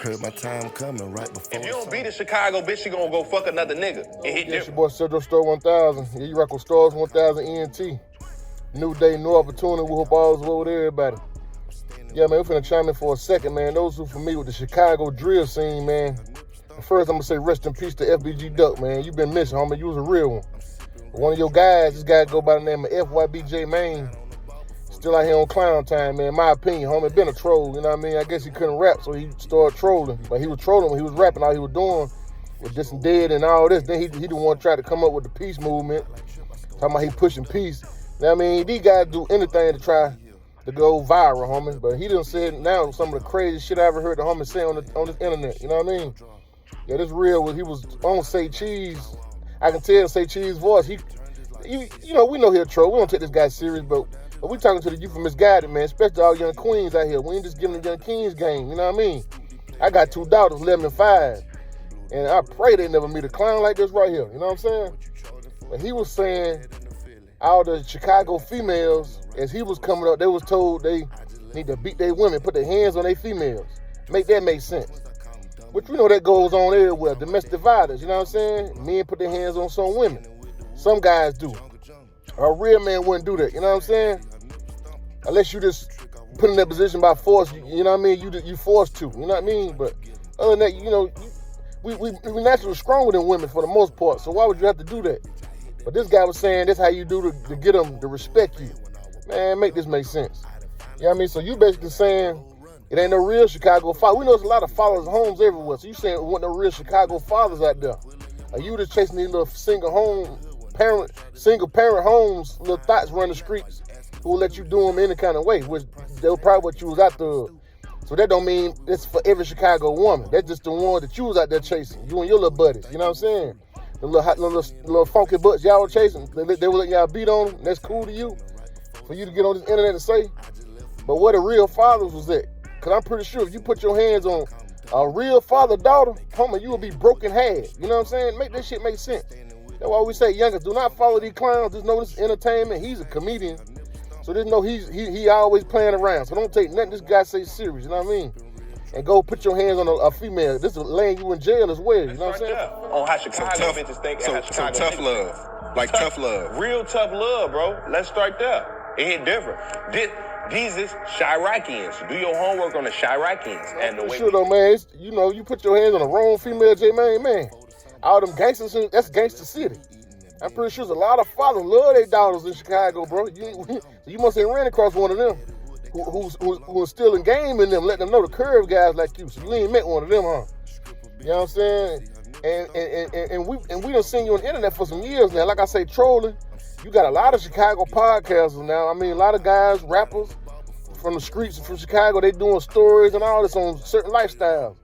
Heard my time coming right before. If you don't beat a Chicago bitch, you gonna go fuck another nigga. It hit It's your boy Sergio Store 1000. Yeah, you rock with Stars 1000 ENT. New day, new opportunity. We hope all is well with everybody. Yeah, man, we're finna chime in for a second, man. Those who familiar with the Chicago drill scene, man. First, I'm gonna say rest in peace to FBG Duck, man. You been missing, homie. You was a real one. One of your guys, this guy go by the name of FYB J Mane. Still out here on clown time, man. My opinion, homie, been a troll, you know what I mean? I guess he couldn't rap, so he started trolling. But he was trolling when he was rapping, all he was doing was this and dead and all this. Then he the one tried to come up with the peace movement. Talking about he pushing peace. You know what I mean? These guys do anything to try to go viral, homie. But he done said now some of the craziest shit I ever heard the homie say on this internet. You know what I mean? Yeah, this real. He was on Say Cheese. I can tell Say Cheese voice. You know, we know he'll troll. We don't take this guy serious, but we talking to the youth misguided, man, especially all young queens out here. We ain't just giving the young kings game, you know what I mean? I got 2 daughters, 11 and 5, and I pray they never meet a clown like this right here, you know what I'm saying? But he was saying all the Chicago females, as he was coming up, they was told they need to beat their women, put their hands on their females. Make that make sense. Which we know that goes on everywhere, domestic violence, you know what I'm saying? Men put their hands on some women. Some guys do. A real man wouldn't do that, you know what I'm saying? Unless you just put in that position by force, you know what I mean? You forced to, you know what I mean? But other than that, you know, we naturally stronger than women for the most part, so why would you have to do that? But this guy was saying that's how you do to get them to respect you. Man, make this make sense. You know what I mean? So you basically saying it ain't no real Chicago father. We know there's a lot of fathers' homes everywhere, so you saying there wasn't no real Chicago fathers out there. Are you just chasing these little single parent homes, little thoughts run the streets who will let you do them any kind of way, which they'll probably what you was out there. So that don't mean it's for every Chicago woman. That's just the one that you was out there chasing, you and your little buddies, you know what I'm saying? The little funky butts y'all were chasing, they were letting y'all beat on them, that's cool to you? For you to get on this internet and say? But where the real fathers was at? Because I'm pretty sure if you put your hands on a real father-daughter, homie, you will be broken head. You know what I'm saying? Make that shit make sense. That's why we say, youngers, do not follow these clowns. Just know this is entertainment. He's a comedian. So just know he always playing around. So don't take nothing this guy say serious, you know what I mean? And go put your hands on a female. This will land you in jail as well, you know what I'm saying? On how Chicago bitches think. So tough love. Like tough love. Real tough love, bro. Let's start there. It hit different. These is Chiracians. Do your homework on the Chiracians. And the way sure though, man, you know, you put your hands on the wrong female J Mane, man. All them gangsters, that's gangster city. I'm pretty sure there's a lot of fathers love their daughters in Chicago, bro. You must have ran across one of them who's still in game in them, letting them know the curve guys like you. So you ain't met one of them, huh? You know what I'm saying? And we done seen you on the internet for some years now. Like I say, trolling. You got a lot of Chicago podcasters now. I mean, a lot of guys, rappers from the streets from Chicago, they doing stories and all this on certain lifestyles.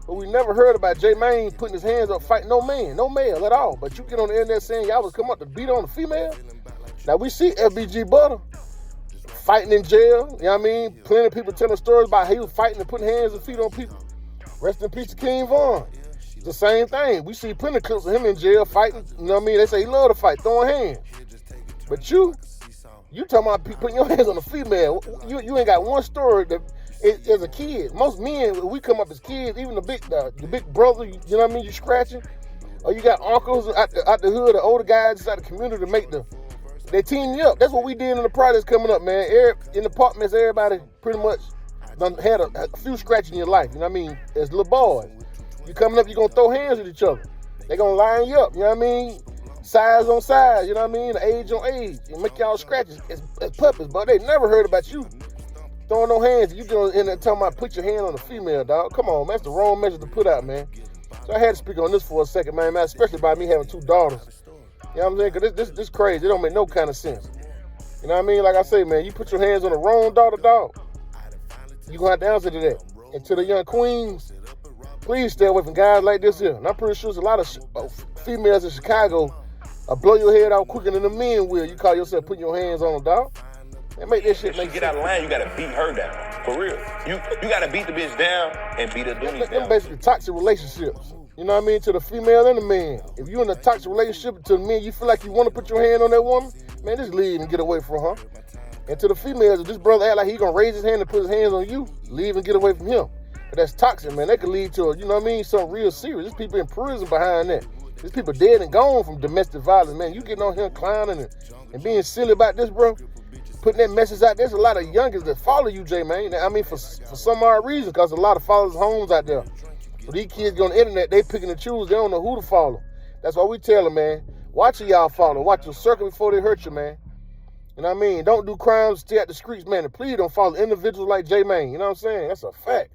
But we never heard about J Mane putting his hands up, fighting no male at all. But you get on the internet saying y'all was come up to beat on a female. Now we see FBG Butter fighting in jail. You know what I mean? Plenty of people telling stories about how he was fighting and putting hands and feet on people. Rest in peace to King Von. It's the same thing. We see plenty of clips of him in jail fighting. You know what I mean? They say he love to fight, throwing hands. But you talking about putting your hands on a female. You ain't got one story that as a kid. Most men, we come up as kids, even the big brother, you know what I mean, you scratching. Or you got uncles out the hood, the older guys out the community to make they team you up. That's what we did in the projects coming up, man. In the apartments, everybody pretty much done had a few scratches in your life, you know what I mean, as little boys. You coming up, you gonna throw hands at each other. They gonna line you up, you know what I mean? Size on size, you know what I mean? Age on age. And make y'all scratches as puppies, but they never heard about you throwing no hands. You go in there talking about put your hand on a female, dog. Come on, man. That's the wrong message to put out, man. So I had to speak on this for a second, man, especially by me having 2 daughters. You know what I'm saying? Because this crazy. It don't make no kind of sense. You know what I mean? Like I say, man, you put your hands on the wrong daughter, dog, you going to have to answer to that. And to the young queens, please stay away from guys like this here. And I'm pretty sure there's a lot of females in Chicago blow your head out quicker than the men will. You call yourself putting your hands on them, dog. And make that shit make sense. Get out of line, you gotta beat her down. For real. You gotta beat the bitch down and beat her doonies down. Them basically toxic relationships. You know what I mean? To the female and the man. If you're in a toxic relationship to the man, you feel like you want to put your hand on that woman, man, just leave and get away from her. And to the females, if this brother act like he gonna raise his hand and put his hands on you, leave and get away from him. But that's toxic, man. That could lead to, you know what I mean, something real serious. There's people in prison behind that. There's people dead and gone from domestic violence, man. You getting on here clowning and being silly about this, bro. Putting that message out. There's a lot of youngins that follow you, J Mane. I mean, for some odd reason, because a lot of followers' homes out there. So these kids get on the internet, they picking and choose. They don't know who to follow. That's why we tell them, man. Watch who y'all follow. Watch your circle before they hurt you, man. You know what I mean? Don't do crimes, stay at the streets, man. And please don't follow individuals like J Mane. You know what I'm saying? That's a fact.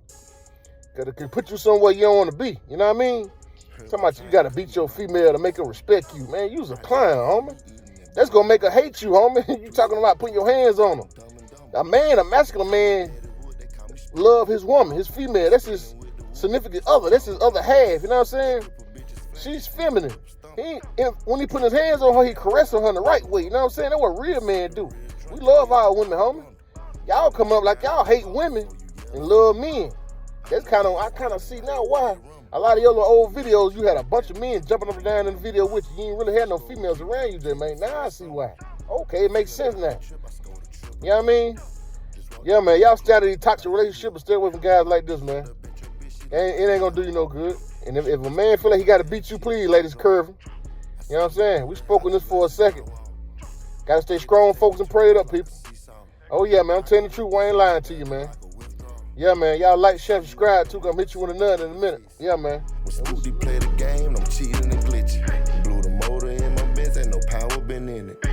Because it can put you somewhere you don't want to be. You know what I mean? Talking about you got to beat your female to make her respect you. Man, you's a clown, homie. That's going to make her hate you, homie. You talking about putting your hands on them. A masculine man, love his woman, his female. That's his significant other. That's his other half. You know what I'm saying? She's feminine. When he put his hands on her, he caressing her in the right way. You know what I'm saying? That's what real men do. We love our women, homie. Y'all come up like y'all hate women and love men. That's I kind of see now why a lot of your old videos, you had a bunch of men jumping up and down in the video with you. You ain't really had no females around you, J Mane. Now I see why. Okay, it makes sense now. You know what I mean? Yeah, man. Y'all stay out of these toxic relationships and stay away from guys like this, man. It ain't gonna do you no good. And if a man feel like he gotta beat you, please, ladies, curve him. You know what I'm saying? We spoke on this for a second. Gotta stay strong, folks, and pray it up, people. Oh, yeah, man. I'm telling the truth. I ain't lying to you, man. Yeah, man. Y'all like, share, subscribe, too. Gonna hit you with a nut in a minute. Yeah, man. When Scooty play the game, I'm cheating and glitching. Blew the motor in my Benz, ain't no power been in it.